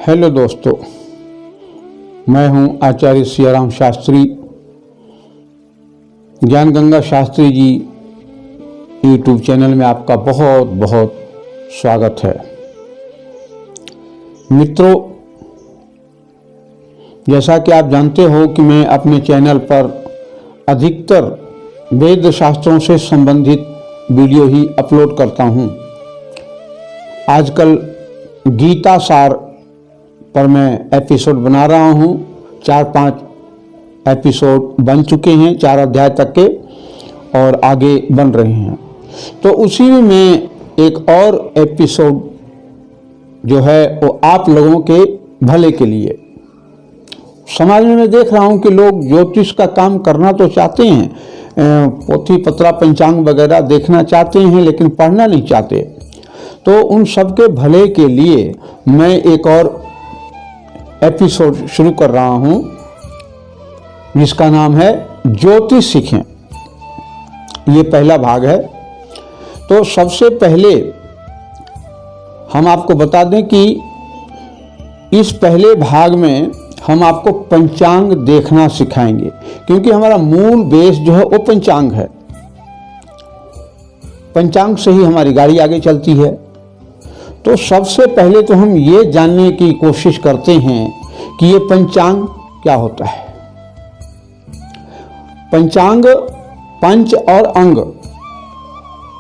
Hello दोस्तों, मैं हूं आचार्य सियाराम शास्त्री। ज्ञान गंगा शास्त्री जी यूट्यूब चैनल में आपका बहुत बहुत स्वागत है। मित्रों, जैसा कि आप जानते हो कि मैं अपने चैनल पर अधिकतर वेद शास्त्रों से संबंधित वीडियो ही अपलोड करता हूं। आजकल गीता सार पर मैं एपिसोड बना रहा हूं। 4-5 एपिसोड बन चुके हैं, 4 अध्याय तक के, और आगे बन रहे हैं। तो उसी में एक और एपिसोड जो है वो आप लोगों के भले के लिए। समाज में मैं देख रहा हूं कि लोग ज्योतिष का काम करना तो चाहते हैं, पोथी पत्रा पंचांग वगैरह देखना चाहते हैं, लेकिन पढ़ना नहीं चाहते। तो उन सब के भले के लिए मैं एक और एपिसोड शुरू कर रहा हूं, जिसका नाम है ज्योतिष सीखें। ये पहला भाग है। तो सबसे पहले हम आपको बता दें कि इस पहले भाग में हम आपको पंचांग देखना सिखाएंगे, क्योंकि हमारा मूल बेस जो है वो पंचांग है। पंचांग से ही हमारी गाड़ी आगे चलती है। तो सबसे पहले तो हम ये जानने की कोशिश करते हैं कि ये पंचांग क्या होता है। पंचांग पंच और अंग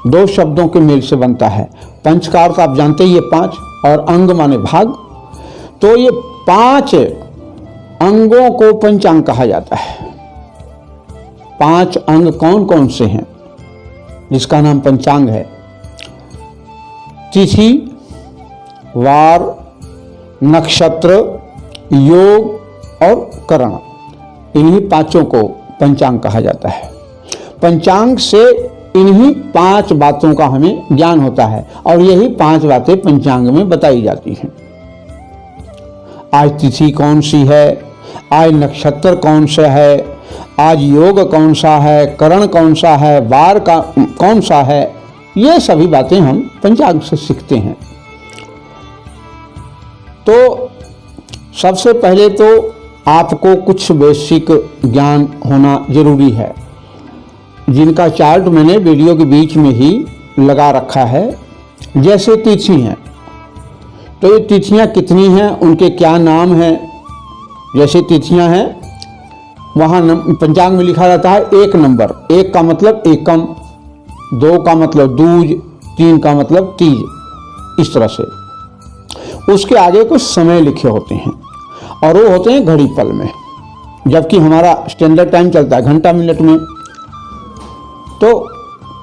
2 शब्दों के मेल से बनता है। पंच का अर्थ आप जानते ही, ये 5, और अंग माने भाग। तो ये 5 अंगों को पंचांग कहा जाता है। 5 अंग कौन कौन से हैं जिसका नाम पंचांग है? तिथि, वार, नक्षत्र, योग और करण, इन्हीं 5 को पंचांग कहा जाता है। पंचांग से इन्हीं 5 बातों का हमें ज्ञान होता है, और यही 5 बातें पंचांग में बताई जाती हैं। आज तिथि कौन सी है, आज नक्षत्र कौन सा है, आज योग कौन सा है, करण कौन सा है, वार का कौन सा है, ये सभी बातें हम पंचांग से सीखते हैं। तो सबसे पहले तो आपको कुछ बेसिक ज्ञान होना जरूरी है, जिनका चार्ट मैंने वीडियो के बीच में ही लगा रखा है। जैसे तिथि हैं, तो ये तिथियां कितनी हैं, उनके क्या नाम हैं। जैसे तिथियां हैं, वहाँ पंचांग में लिखा रहता है 1 नंबर। 1 का मतलब एकम, 2 का मतलब दूज, 3 का मतलब तीज, इस तरह से। उसके आगे कुछ समय लिखे होते हैं, और वो होते हैं घड़ी पल में, जबकि हमारा स्टैंडर्ड टाइम चलता है घंटा मिनट में। तो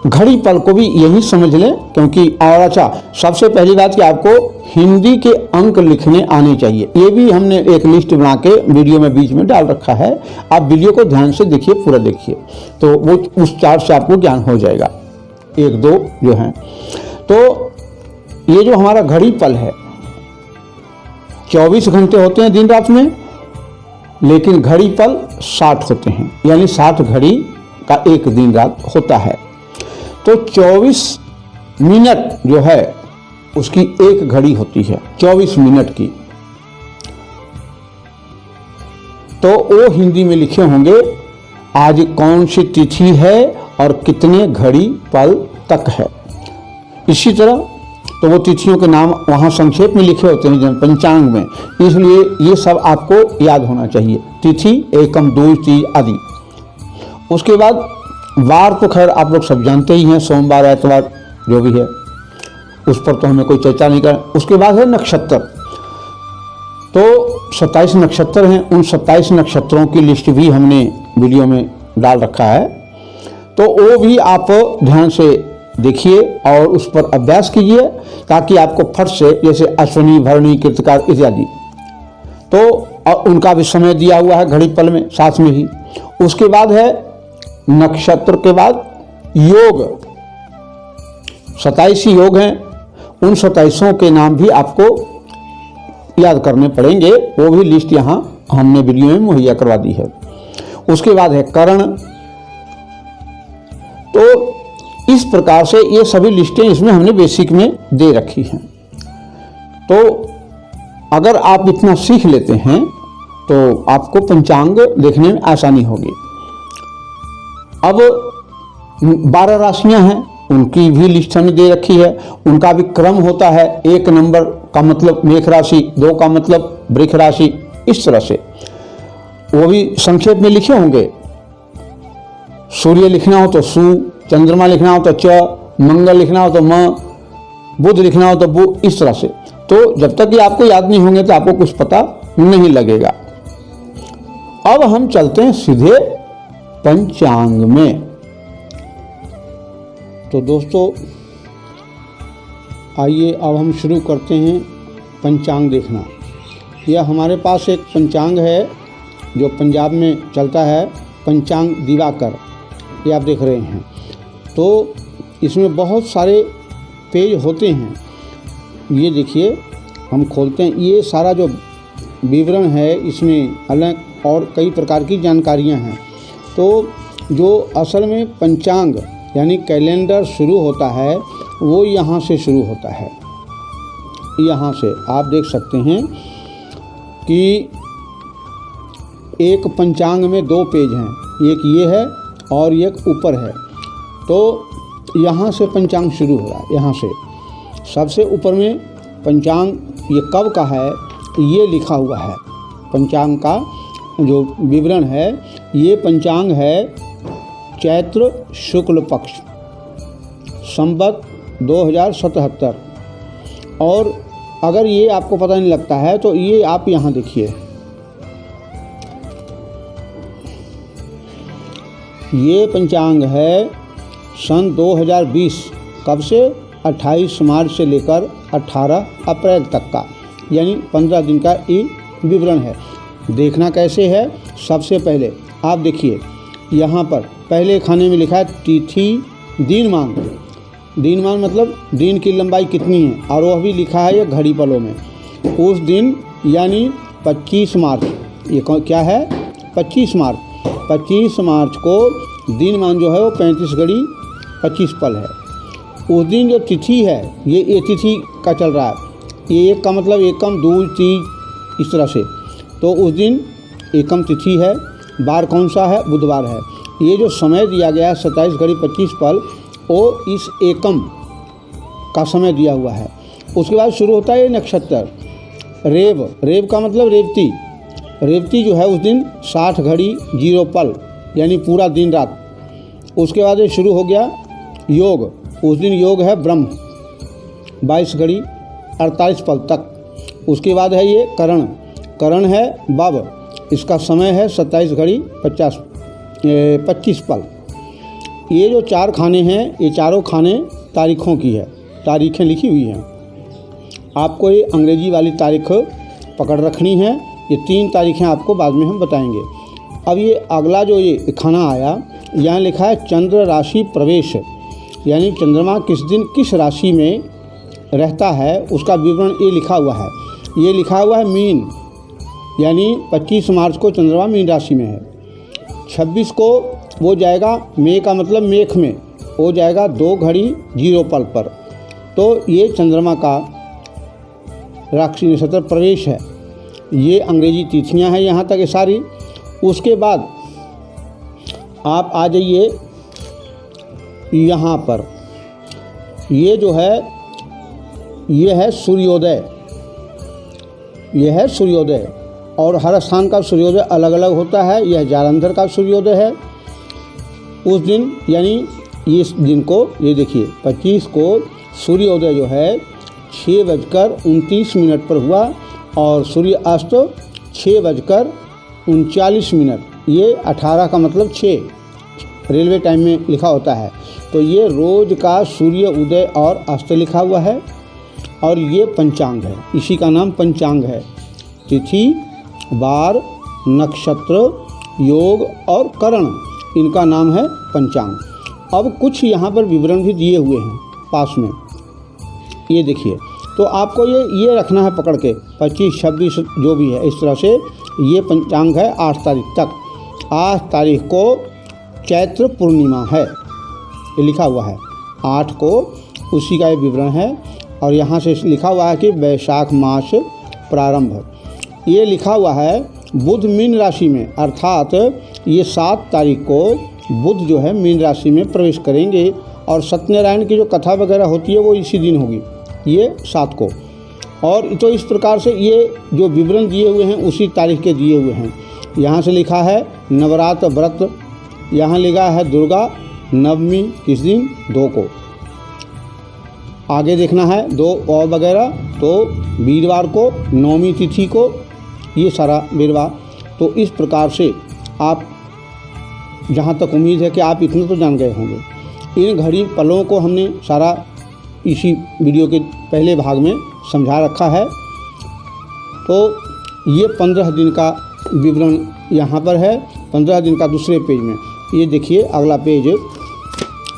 घड़ी पल को भी यही समझ लें, क्योंकि और अच्छा, सबसे पहली बात कि आपको हिंदी के अंक लिखने आने चाहिए। ये भी हमने एक लिस्ट बना के वीडियो में बीच में डाल रखा है। आप वीडियो को ध्यान से देखिए, पूरा देखिए, तो वो उस चार्ट से आपको ज्ञान हो जाएगा। 1-2 जो हैं। तो ये जो हमारा घड़ी पल है, 24 घंटे होते हैं दिन रात में, लेकिन घड़ी पल 60 होते हैं, यानी 60 घड़ी का एक दिन रात होता है। तो 24 मिनट जो है उसकी एक घड़ी होती है, 24 मिनट की। तो वो हिंदी में लिखे होंगे आज कौन सी तिथि है और कितने घड़ी पल तक है। इसी तरह तो वो तिथियों के नाम वहाँ संक्षेप में लिखे होते हैं पंचांग में, इसलिए ये सब आपको याद होना चाहिए। तिथि, एकम, दूज, तीज आदि। उसके बाद वार तो खैर आप लोग सब जानते ही हैं, सोमवार, एतवार जो भी है, उस पर तो हमें कोई चर्चा नहीं करें। उसके बाद है नक्षत्र। तो 27 नक्षत्र हैं। उन 27 नक्षत्रों की लिस्ट भी हमने वीडियो में डाल रखा है, तो वो भी आप ध्यान से देखिए और उस पर अभ्यास कीजिए, ताकि आपको फट से, जैसे अश्विनी, भरणी, कृतिका इत्यादि, तो उनका भी समय दिया हुआ है घड़ी पल में साथ में ही। उसके बाद है नक्षत्र के बाद योग। 27 ही योग हैं। उन 27 के नाम भी आपको याद करने पड़ेंगे, वो भी लिस्ट यहाँ हमने वीडियो में मुहैया करवा दी है। उसके बाद है करण। तो इस प्रकार से ये सभी लिस्टें इसमें हमने बेसिक में दे रखी हैं। तो अगर आप इतना सीख लेते हैं तो आपको पंचांग देखने में आसानी होगी। अब 12 राशियां हैं, उनकी भी लिस्ट हमें दे रखी है। उनका भी क्रम होता है, 1 नंबर का मतलब मेष राशि, 2 का मतलब वृष राशि, इस तरह से वो भी संक्षेप में लिखे होंगे। सूर्य लिखना हो तो सु, चंद्रमा लिखना हो तो च, मंगल लिखना हो तो म, बुध लिखना हो तो बु, इस तरह से। तो जब तक ये आपको याद नहीं होंगे तो आपको कुछ पता नहीं लगेगा। अब हम चलते हैं सीधे पंचांग में। तो दोस्तों आइए अब हम शुरू करते हैं पंचांग देखना। यह हमारे पास एक पंचांग है जो पंजाब में चलता है, पंचांग दिवाकर, ये आप देख रहे हैं। तो इसमें बहुत सारे पेज होते हैं। ये देखिए, हम खोलते हैं, ये सारा जो विवरण है इसमें अलग और कई प्रकार की जानकारियां हैं। तो जो असल में पंचांग यानी कैलेंडर शुरू होता है वो यहाँ से शुरू होता है। यहाँ से आप देख सकते हैं कि एक पंचांग में 2 पेज हैं, एक ये है और एक ऊपर है। तो यहाँ से पंचांग शुरू हो रहा है। यहाँ से सबसे ऊपर में पंचांग ये कब का है ये लिखा हुआ है। पंचांग का जो विवरण है, ये पंचांग है चैत्र शुक्ल पक्ष संवत 2077। और अगर ये आपको पता नहीं लगता है तो ये आप यहाँ देखिए, ये पंचांग है सन 2020, कब से 28 मार्च से लेकर 18 अप्रैल तक का, यानी 15 दिन का ये विवरण है। देखना कैसे है, सबसे पहले आप देखिए यहाँ पर पहले खाने में लिखा है तिथि दिनमान। दिनमान मतलब दिन की लंबाई कितनी है, और वह भी लिखा है ये घड़ी पलों में। उस दिन यानी 25 मार्च, ये क्या है 25 मार्च। 25 मार्च को दिनमान जो है वो 35 घड़ी 25 पल है। उस दिन जो तिथि है ये तिथि का चल रहा है। ये एक का मतलब एकम, दूज, तीज, इस तरह से। तो उस दिन एकम तिथि है। बार कौन सा है, बुधवार है। ये जो समय दिया गया है 27 घड़ी 25 पल, वो इस एकम का समय दिया हुआ है। उसके बाद शुरू होता है ये नक्षत्र रेव। रेव का मतलब रेवती। रेवती जो है उस दिन 60 घड़ी 0 पल, यानी पूरा दिन रात। उसके बाद ये शुरू हो गया योग। उस दिन योग है ब्रह्म, 22 घड़ी 48 पल तक। उसके बाद है ये करण। करण है बब, इसका समय है 27 घड़ी 25 पल। ये जो 4 खाने हैं, ये चारों खाने तारीखों की है, तारीखें लिखी हुई हैं। आपको ये अंग्रेजी वाली तारीख पकड़ रखनी है। ये 3 तारीखें आपको बाद में हम बताएंगे। अब ये अगला जो ये खाना आया, यहाँ लिखा है चंद्र राशि प्रवेश, यानी चंद्रमा किस दिन किस राशि में रहता है उसका विवरण ये लिखा हुआ है। ये लिखा हुआ है मीन, यानी 25 मार्च को चंद्रमा मीन राशि में है। 26 को वो जाएगा, मे का मतलब मेघ में, वो जाएगा 2 घड़ी 0 पल पर। तो ये चंद्रमा का राशि नक्षत्र प्रवेश है। ये अंग्रेजी तिथियां हैं यहाँ तक ये सारी। उसके बाद आप आ जाइए यहाँ पर, ये जो है ये है सूर्योदय। ये है सूर्योदय, और हर स्थान का सूर्योदय अलग अलग होता है। यह जालंधर का सूर्योदय है उस दिन, यानी इस दिन को ये देखिए 25 को सूर्योदय जो है 6:29 पर हुआ, और सूर्य अस्त 6:39। ये 18 का मतलब 6 रेलवे टाइम में लिखा होता है। तो ये रोज का सूर्य उदय और अस्त लिखा हुआ है, और ये पंचांग है। इसी का नाम पंचांग है। तिथि, वार, नक्षत्र, योग और करण, इनका नाम है पंचांग। अब कुछ यहाँ पर विवरण भी दिए हुए हैं पास में, ये देखिए। तो आपको ये रखना है पकड़ के, 25, 26 जो भी है, इस तरह से ये पंचांग है 8 तारीख तक। 8 तारीख को चैत्र पूर्णिमा है, ये लिखा हुआ है। 8 को उसी का ये विवरण है। और यहाँ से लिखा हुआ है कि वैशाख मास प्रारंभ। ये लिखा हुआ है बुध मीन राशि में, अर्थात ये 7 तारीख को बुध जो है मीन राशि में प्रवेश करेंगे और सत्यनारायण की जो कथा वगैरह होती है वो इसी दिन होगी, ये 7 को। और तो इस प्रकार से ये जो विवरण दिए हुए हैं उसी तारीख के दिए हुए हैं। यहाँ से लिखा है नवरात्र व्रत, यहाँ लिखा है दुर्गा नवमी किस दिन, 2 को। आगे देखना है 2 और वगैरह, तो वीरवार को, नवमी तिथि को, ये सारा वीरवार। तो इस प्रकार से आप, जहाँ तक उम्मीद है कि आप इतना तो जान गए होंगे। इन घड़ी पलों को हमने सारा इसी वीडियो के पहले भाग में समझा रखा है। तो ये 15 दिन का विवरण यहाँ पर है, 15 दिन का दूसरे पेज में। ये देखिए अगला पेज,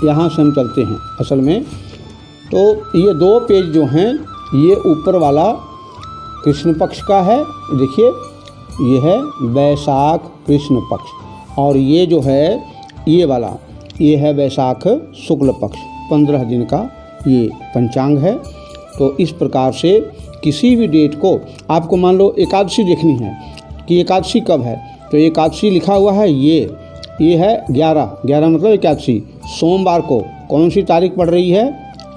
यहाँ से हम चलते हैं असल में। तो ये 2 पेज जो हैं, ये ऊपर वाला कृष्ण पक्ष का है, देखिए ये है वैशाख कृष्ण पक्ष, और ये जो है ये वाला, ये है वैशाख शुक्ल पक्ष। 15 दिन का ये पंचांग है। तो इस प्रकार से किसी भी डेट को आपको, मान लो एकादशी देखनी है कि एकादशी कब है, तो एकादशी लिखा हुआ है ये है 11 मतलब एकादशी सोमवार को। कौन सी तारीख पड़ रही है,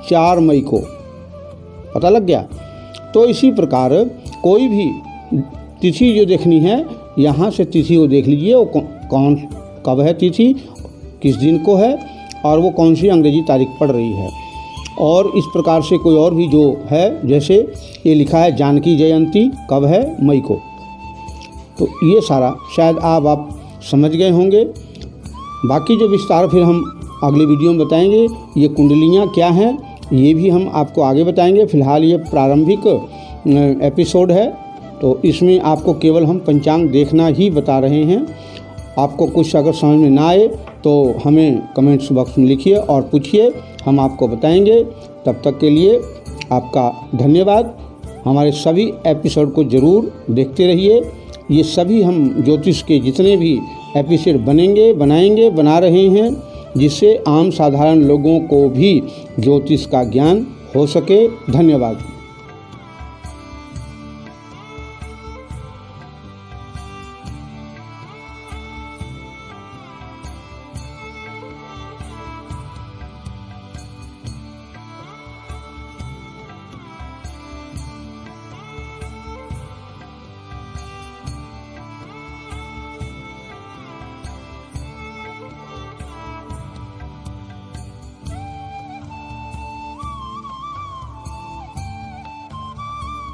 4 मई को, पता लग गया। तो इसी प्रकार कोई भी तिथि जो देखनी है, यहाँ से तिथि को देख लीजिए, वो कौन कब है तिथि, किस दिन को है, और वो कौन सी अंग्रेजी तारीख पड़ रही है। और इस प्रकार से कोई और भी जो है, जैसे ये लिखा है जानकी जयंती कब है, मई को। तो ये सारा शायद आप समझ गए होंगे। बाकी जो विस्तार फिर हम अगले वीडियो में बताएंगे। ये कुंडलियाँ क्या हैं ये भी हम आपको आगे बताएंगे। फ़िलहाल ये प्रारंभिक एपिसोड है, तो इसमें आपको केवल हम पंचांग देखना ही बता रहे हैं। आपको कुछ अगर समझ में ना आए तो हमें कमेंट्स बॉक्स में लिखिए और पूछिए, हम आपको बताएंगे। तब तक के लिए आपका धन्यवाद। हमारे सभी एपिसोड को ज़रूर देखते रहिए। ये सभी हम ज्योतिष के जितने भी एपिसोड बना रहे हैं, जिससे आम साधारण लोगों को भी ज्योतिष का ज्ञान हो सके। धन्यवाद।